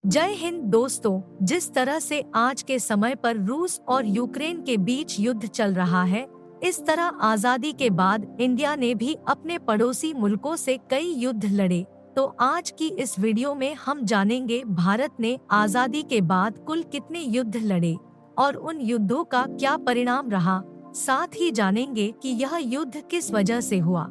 जय हिंद दोस्तों। जिस तरह से आज के समय पर रूस और यूक्रेन के बीच युद्ध चल रहा है, इस तरह आजादी के बाद इंडिया ने भी अपने पड़ोसी मुल्कों से कई युद्ध लड़े। तो आज की इस वीडियो में हम जानेंगे भारत ने आजादी के बाद कुल कितने युद्ध लड़े और उन युद्धों का क्या परिणाम रहा। साथ ही जानेंगे कि यह युद्ध किस वजह से हुआ।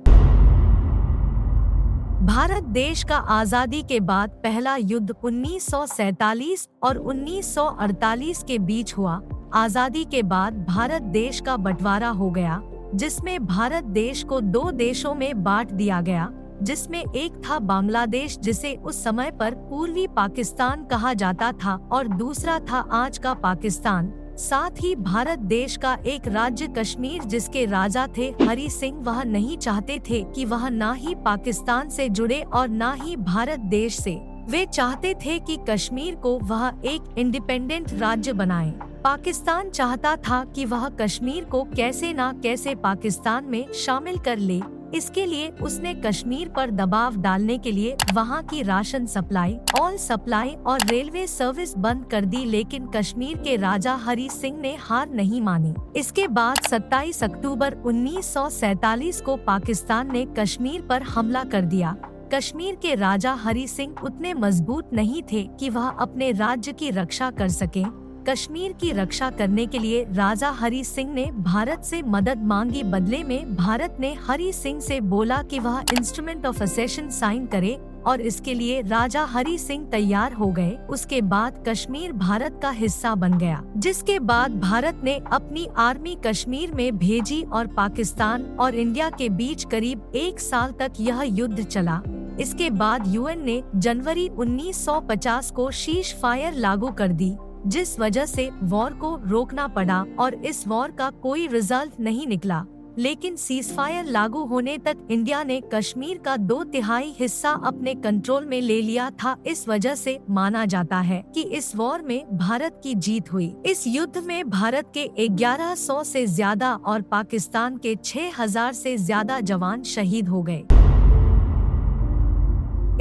भारत देश का आजादी के बाद पहला युद्ध 1947 और 1948 के बीच हुआ। आजादी के बाद भारत देश का बंटवारा हो गया, जिसमें भारत देश को दो देशों में बांट दिया गया, जिसमें एक था बांग्लादेश, जिसे उस समय पर पूर्वी पाकिस्तान कहा जाता था, और दूसरा था आज का पाकिस्तान। साथ ही भारत देश का एक राज्य कश्मीर, जिसके राजा थे हरि सिंह, वह नहीं चाहते थे कि वह ना ही पाकिस्तान से जुड़े और ना ही भारत देश से। वे चाहते थे कि कश्मीर को वह एक इंडिपेंडेंट राज्य बनाए। पाकिस्तान चाहता था कि वह कश्मीर को कैसे ना कैसे पाकिस्तान में शामिल कर ले। इसके लिए उसने कश्मीर पर दबाव डालने के लिए वहां की राशन सप्लाई, ऑयल सप्लाई और रेलवे सर्विस बंद कर दी, लेकिन कश्मीर के राजा हरि सिंह ने हार नहीं मानी। इसके बाद 27 अक्टूबर 1947 को पाकिस्तान ने कश्मीर पर हमला कर दिया। कश्मीर के राजा हरि सिंह उतने मजबूत नहीं थे कि वह अपने राज्य की रक्षा कर सकें। कश्मीर की रक्षा करने के लिए राजा हरि सिंह ने भारत से मदद मांगी। बदले में भारत ने हरि सिंह से बोला कि वह इंस्ट्रूमेंट ऑफ असेशन साइन करे, और इसके लिए राजा हरि सिंह तैयार हो गए। उसके बाद कश्मीर भारत का हिस्सा बन गया, जिसके बाद भारत ने अपनी आर्मी कश्मीर में भेजी और पाकिस्तान और इंडिया के बीच करीब 1 साल तक यह युद्ध चला। इसके बाद यूएन ने जनवरी 1950 को सीज फायर लागू कर दी, जिस वजह से वॉर को रोकना पड़ा और इस वॉर का कोई रिजल्ट नहीं निकला। लेकिन सीज फायर लागू होने तक इंडिया ने कश्मीर का 2/3 हिस्सा अपने कंट्रोल में ले लिया था। इस वजह से माना जाता है कि इस वॉर में भारत की जीत हुई। इस युद्ध में भारत के 1100 से ज्यादा और पाकिस्तान के 6000 से ज्यादा जवान शहीद हो गए।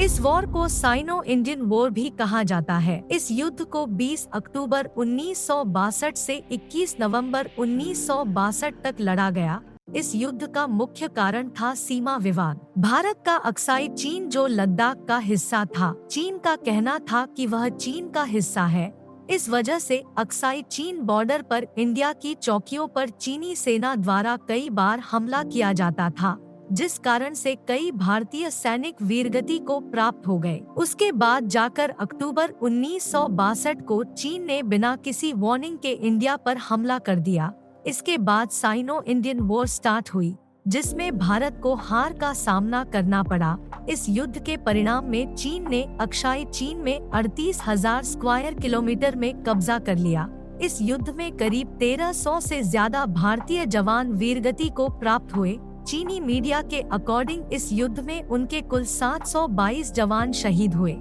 इस वॉर को साइनो इंडियन वॉर भी कहा जाता है। इस युद्ध को 20 अक्टूबर 1962 से 21 नवंबर 1962 तक लड़ा गया। इस युद्ध का मुख्य कारण था सीमा विवाद। भारत का अक्साई चीन, जो लद्दाख का हिस्सा था, चीन का कहना था कि वह चीन का हिस्सा है। इस वजह से अक्साई चीन बॉर्डर पर इंडिया की चौकियों पर चीनी सेना द्वारा कई बार हमला किया जाता था, जिस कारण से कई भारतीय सैनिक वीरगति को प्राप्त हो गए। उसके बाद जाकर अक्टूबर 1962 को चीन ने बिना किसी वार्निंग के इंडिया पर हमला कर दिया। इसके बाद साइनो इंडियन वॉर स्टार्ट हुई, जिसमें भारत को हार का सामना करना पड़ा। इस युद्ध के परिणाम में चीन ने अक्साई चीन में 38,000 स्क्वायर किलोमीटर में कब्जा कर लिया। इस युद्ध में करीब 1300 से ज्यादा भारतीय जवान वीरगति को प्राप्त हुए। चीनी मीडिया के अकॉर्डिंग इस युद्ध में उनके कुल 722 जवान शहीद हुए।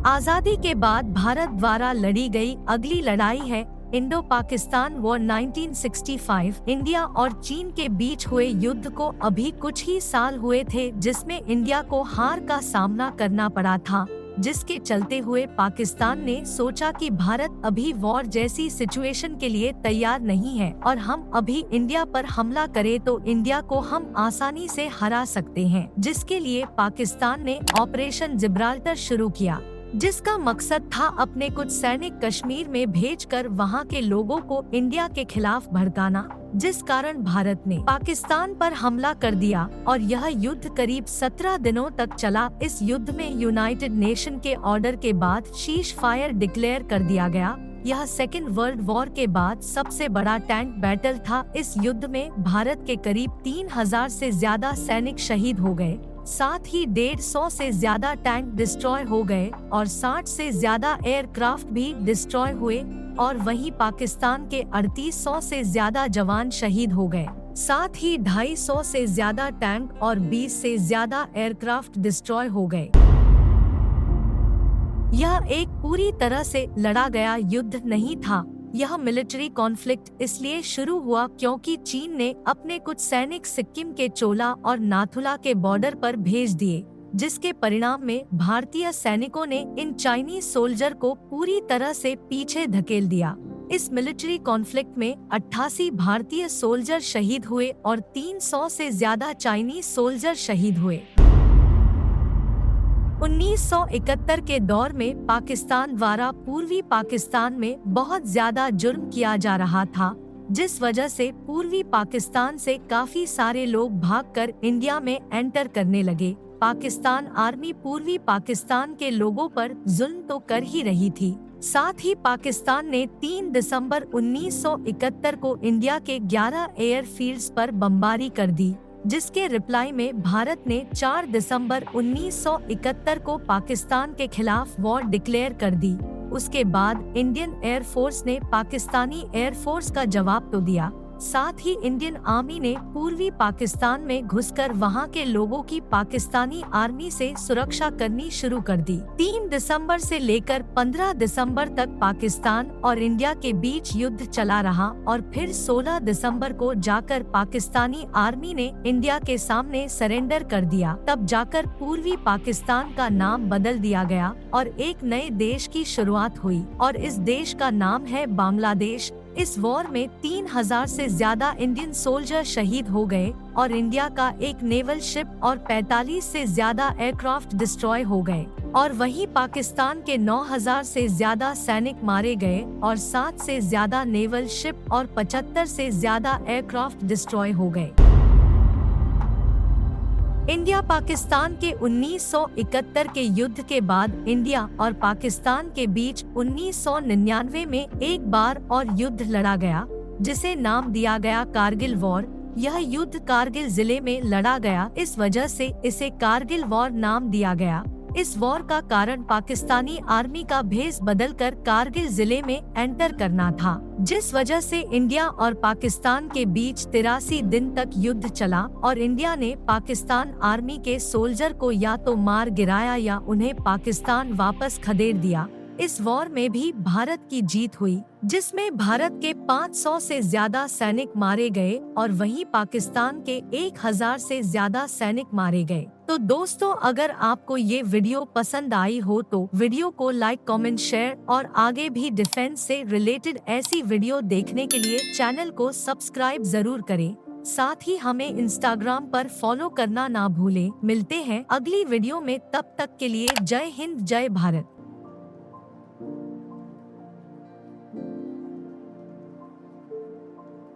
आजादी के बाद भारत द्वारा लड़ी गई अगली लड़ाई है इंडो पाकिस्तान वॉर 1965। इंडिया और चीन के बीच हुए युद्ध को अभी कुछ ही साल हुए थे, जिसमें इंडिया को हार का सामना करना पड़ा था, जिसके चलते हुए पाकिस्तान ने सोचा कि भारत अभी वॉर जैसी सिचुएशन के लिए तैयार नहीं है और हम अभी इंडिया पर हमला करें तो इंडिया को हम आसानी से हरा सकते हैं, जिसके लिए पाकिस्तान ने ऑपरेशन जिब्राल्टर शुरू किया, जिसका मकसद था अपने कुछ सैनिक कश्मीर में भेजकर वहां के लोगों को इंडिया के खिलाफ भड़काना, जिस कारण भारत ने पाकिस्तान पर हमला कर दिया और यह युद्ध करीब 17 दिनों तक चला। इस युद्ध में यूनाइटेड नेशन के ऑर्डर के बाद सीज फायर डिक्लेयर कर दिया गया। यह सेकेंड वर्ल्ड वॉर के बाद सबसे बड़ा टैंक बैटल था। इस युद्ध में भारत के करीब 3000 से ज्यादा सैनिक शहीद हो गए। साथ ही 150 से ज्यादा टैंक डिस्ट्रॉय हो गए और 60 से ज्यादा एयरक्राफ्ट भी डिस्ट्रॉय हुए, और वहीं पाकिस्तान के 3800 से ज्यादा जवान शहीद हो गए। साथ ही 250 से ज्यादा टैंक और 20 से ज्यादा एयरक्राफ्ट डिस्ट्रॉय हो गए। यह एक पूरी तरह से लड़ा गया युद्ध नहीं था। यह मिलिट्री कॉन्फ्लिक्ट इसलिए शुरू हुआ क्योंकि चीन ने अपने कुछ सैनिक सिक्किम के चोला और नाथुला के बॉर्डर पर भेज दिए, जिसके परिणाम में भारतीय सैनिकों ने इन चाइनीज सोल्जर को पूरी तरह से पीछे धकेल दिया। इस मिलिट्री कॉन्फ्लिक्ट में 88 भारतीय सोल्जर शहीद हुए और 300 से ज्यादा चाइनीज सोल्जर शहीद हुए। 1971 के दौर में पाकिस्तान द्वारा पूर्वी पाकिस्तान में बहुत ज्यादा जुर्म किया जा रहा था, जिस वजह से पूर्वी पाकिस्तान से काफी सारे लोग भागकर इंडिया में एंटर करने लगे। पाकिस्तान आर्मी पूर्वी पाकिस्तान के लोगों पर जुल्म तो कर ही रही थी, साथ ही पाकिस्तान ने 3 दिसंबर 1971 को इंडिया के 11 एयरफील्ड्स पर बमबारी कर दी, जिसके रिप्लाई में भारत ने 4 दिसंबर 1971 को पाकिस्तान के खिलाफ वॉर डिक्लेयर कर दी। उसके बाद इंडियन एयरफोर्स ने पाकिस्तानी एयरफोर्स का जवाब तो दिया, साथ ही इंडियन आर्मी ने पूर्वी पाकिस्तान में घुसकर वहां के लोगों की पाकिस्तानी आर्मी से सुरक्षा करनी शुरू कर दी। 3 दिसंबर से लेकर 15 दिसंबर तक पाकिस्तान और इंडिया के बीच युद्ध चला रहा और फिर 16 दिसंबर को जाकर पाकिस्तानी आर्मी ने इंडिया के सामने सरेंडर कर दिया। तब जाकर पूर्वी पाकिस्तान का नाम बदल दिया गया और एक नए देश की शुरुआत हुई और इस देश का नाम है बांग्लादेश। इस वॉर में 3000 से ज्यादा इंडियन सोल्जर शहीद हो गए और इंडिया का एक नेवल शिप और 45 से ज्यादा एयरक्राफ्ट डिस्ट्रॉय हो गए और वहीं पाकिस्तान के 9000 से ज्यादा सैनिक मारे गए और 7 से ज्यादा नेवल शिप और 75 से ज्यादा एयरक्राफ्ट डिस्ट्रॉय हो गए। इंडिया पाकिस्तान के 1971 के युद्ध के बाद इंडिया और पाकिस्तान के बीच 1999 में एक बार और युद्ध लड़ा गया, जिसे नाम दिया गया कारगिल वॉर। यह युद्ध कारगिल जिले में लड़ा गया, इस वजह से इसे कारगिल वॉर नाम दिया गया। इस वॉर का कारण पाकिस्तानी आर्मी का भेष बदलकर कारगिल जिले में एंटर करना था, जिस वजह से इंडिया और पाकिस्तान के बीच 83 दिन तक युद्ध चला और इंडिया ने पाकिस्तान आर्मी के सोल्जर को या तो मार गिराया या उन्हें पाकिस्तान वापस खदेड़ दिया। इस वॉर में भी भारत की जीत हुई, जिसमें भारत के 500 से ज्यादा सैनिक मारे गए और वहीं पाकिस्तान के 1000 से ज्यादा सैनिक मारे गए। तो दोस्तों, अगर आपको ये वीडियो पसंद आई हो तो वीडियो को लाइक, कमेंट, शेयर और आगे भी डिफेंस से रिलेटेड ऐसी वीडियो देखने के लिए चैनल को सब्सक्राइब जरूर करें। साथ ही हमें इंस्टाग्राम पर फॉलो करना ना भूलें। मिलते हैं अगली वीडियो में, तब तक के लिए जय हिंद, जय भारत।